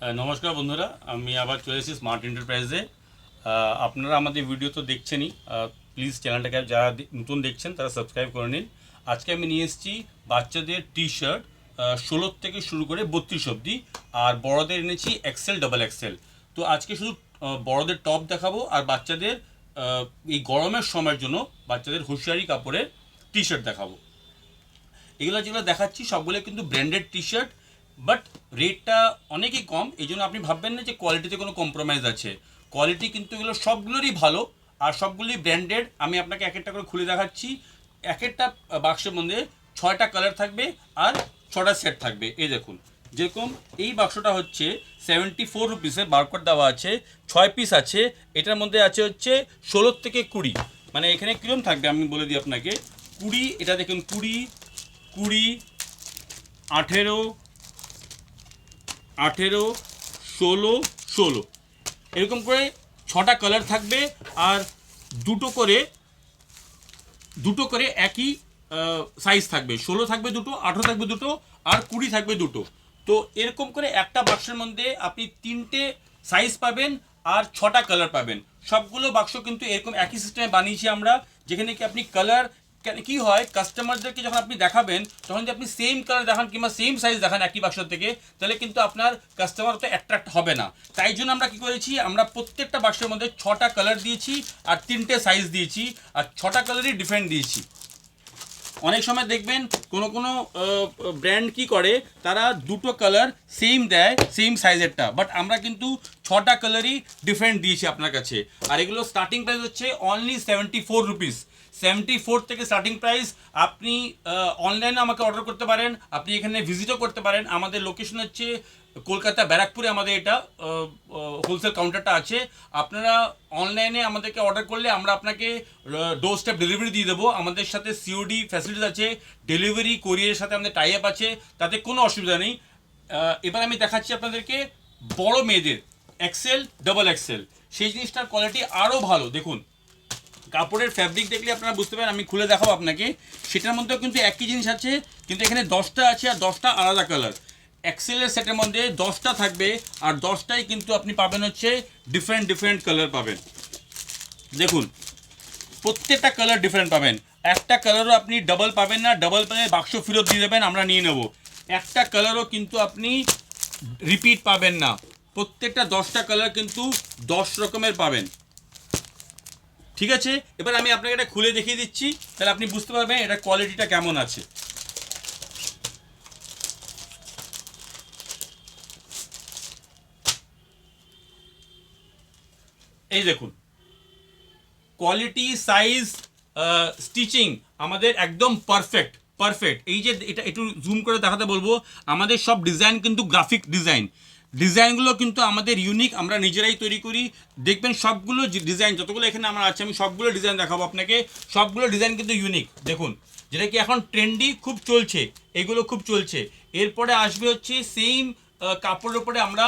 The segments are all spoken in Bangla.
নমস্কার বন্ধুরা, আমি আবার চলে এসেছি স্মার্ট এন্টারপ্রাইজে। আপনারা আমাদের ভিডিও তো দেখছেনই। প্লিজ চ্যানেলটাকে যারা নতুন দেখছেন তারা সাবস্ক্রাইব করে নিন। আজকে আমি নিয়ে এসেছি বাচ্চাদের টি শার্ট 16 থেকে শুরু করে 32 অবধি, আর বড়দের এনেছি এক্সেল ডাবল এক্সেল। তো আজকে শুধু বড়দের টপ দেখাবো, আর বাচ্চাদের এই গরমের সময়ের জন্য বাচ্চাদের হুঁশিয়ারি কাপড়ের টি শার্ট দেখাবো। এগুলো যেগুলো দেখাচ্ছি সবগুলো কিন্তু ব্র্যান্ডেড টি শার্ট, বাট রেটটা অনেকই কম। এই জন্য আপনি ভাববেন না যে কোয়ালিটিতে কোনো কম্প্রোমাইজ আছে। কোয়ালিটি কিন্তু এগুলো সবগুলোরই ভালো, আর সবগুলোই ব্র্যান্ডেড। আমি আপনাকে এক একটা করে খুলে দেখাচ্ছি। এক একটা বাক্সের মধ্যে 6টা কালার থাকবে আর 6টা সেট থাকবে। এই দেখুন, যেরকম এই বাক্সটা হচ্ছে 74 রুপিসের, বারকোড দেওয়া আছে, 6 পিস আছে। এটার মধ্যে আছে হচ্ছে 16 থেকে 20, মানে এখানে কিরম থাকবে আমি বলে দিই আপনাকে। 20, এটা দেখুন 20, 20, 18, 18, 16, 16, এরকম করে 6টা কালার থাকবে। আর দুটো করে একই সাইজ থাকবে। 16 থাকবে দুটো, 18 থাকবে দুটো, আর 20 থাকবে দুটো। তো এরকম করে একটা বাক্সের মধ্যে আপনি 3টে সাইজ পাবেন আর 6টা কালার পাবেন। সবগুলো বাক্স কিন্তু এরকম একই সিস্টেমে বানিয়েছি আমরা, যেখানে কি আপনি কালার, কি হয় কাস্টমারদেরকে যখন আপনি দেখাবেন তখন যদি আপনি সেম কালার দেখান কিংবা সেম সাইজ দেখান একই বাক্স থেকে, তাহলে কিন্তু আপনার কাস্টমার তো অ্যাট্রাক্ট হবে না। তাই জন্য আমরা কি করেছি, আমরা প্রত্যেকটা বাক্সের মধ্যে 6টা কালার দিয়েছি আর 3টে সাইজ দিয়েছি, আর 6টা কালারই ডিফারেন্ট দিয়েছি। অনেক সময় দেখবেন কোনো কোনো ব্র্যান্ড কি করে, তারা দুটো কালার সেম দেয় সেম সাইজেরটা, বাট আমরা কিন্তু 6টা কালারই ডিফারেন্ট দিয়েছি আপনার কাছে। আর এগুলো স্টার্টিং প্রাইস হচ্ছে অনলি 74 রুপিস। 74 থেকে স্টার্টিং প্রাইস। আপনি অনলাইনে আমাকে অর্ডার করতে পারেন, আপনি এখানে ভিজিটও করতে পারেন। আমাদের লোকেশন হচ্ছে কলকাতা ব্যারাকপুরে, আমাদের এটা হোলসেল কাউন্টারটা আছে। আপনারা অনলাইনে আমাদেরকে অর্ডার করলে আমরা আপনাকে ডোর স্টেপ ডেলিভারি দিয়ে দেবো। আমাদের সাথে সিওডি ফ্যাসিলিটিস আছে, ডেলিভারি কোরিয়ারের সাথে আমাদের টাই আপ আছে, তাতে কোনো অসুবিধা নেই। এবার আমি দেখাচ্ছি আপনাদেরকে বড় মেয়েদের এক্সেল ডাবল এক্সেল। সেই জিনিসটার কোয়ালিটি আরও ভালো। দেখুন, কাপড়ের ফ্যাব্রিক দেখলে আপনারা বুঝতে পারেন। আমি খুলে দেখাবো আপনাকে। সেটার মধ্যেও কিন্তু একই জিনিস আছে, কিন্তু এখানে 10টা আছে আর 10টা আলাদা কালার। এক্সেলের সেটের মধ্যে 10টা থাকবে, আর 10টাই কিন্তু আপনি পাবেন হচ্ছে ডিফারেন্ট ডিফারেন্ট কালার পাবেন। দেখুন, প্রত্যেকটা কালার ডিফারেন্ট পাবেন। একটা কালারও আপনি ডাবল পাবেন না, ডাবল পেলে বাক্স ফেরত দিয়ে দেবেন, আমরা নিয়ে নেব। একটা কালারও কিন্তু আপনি রিপিট পাবেন না। প্রত্যেকটা 10টা কালার কিন্তু 10 রকমের পাবেন। ঠিক আছে, এবার আমি আপনাকে এটা খুলে দেখিয়ে দিচ্ছি, তাহলে আপনি বুঝতে পারবেন এটা কোয়ালিটিটা কেমন আছে। এই দেখুন, কোয়ালিটি, সাইজ, স্টিচিং আমাদের একদম পারফেক্ট পারফেক্ট। এই যে এটা একটু জুম করে দেখাতে বলবো, আমাদের সব ডিজাইন কিন্তু গ্রাফিক ডিজাইন। ডিজাইনগুলো কিন্তু আমাদের ইউনিক, আমরা নিজেরাই তৈরি করি। দেখবেন সবগুলো ডিজাইন যতগুলো এখানে আমার আছে, আমি সবগুলো ডিজাইন দেখাবো আপনাকে। সবগুলো ডিজাইন কিন্তু ইউনিক। দেখুন, যেটা কি এখন ট্রেন্ডি খুব চলছে, এগুলো খুব চলছে। এরপরে আসবে হচ্ছে সেম কাপড়ের উপরে আমরা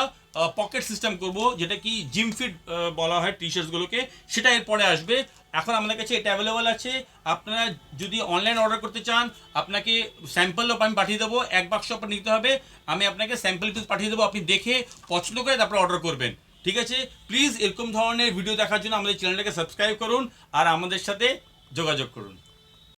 পকেট সিস্টেম করব, যেটা কি জিম ফিট বলা হয় টি শার্টসগুলোকে, সেটা এরপরে আসবে। এখন আমাদের কাছে এটা অ্যাভেলেবল আছে। আপনারা যদি অনলাইন অর্ডার করতে চান, আপনাকে স্যাম্পলও আমি পাঠিয়ে দেবো। এক বাক্স আপনার নিতে হবে, আমি আপনাকে স্যাম্পল পিস পাঠিয়ে দেবো, আপনি দেখে পছন্দ করে তারপরে অর্ডার করবেন। ঠিক আছে, প্লিজ এরকম ধরনের ভিডিও দেখার জন্য আমাদের চ্যানেলটাকে সাবস্ক্রাইব করুন আর আমাদের সাথে যোগাযোগ করুন।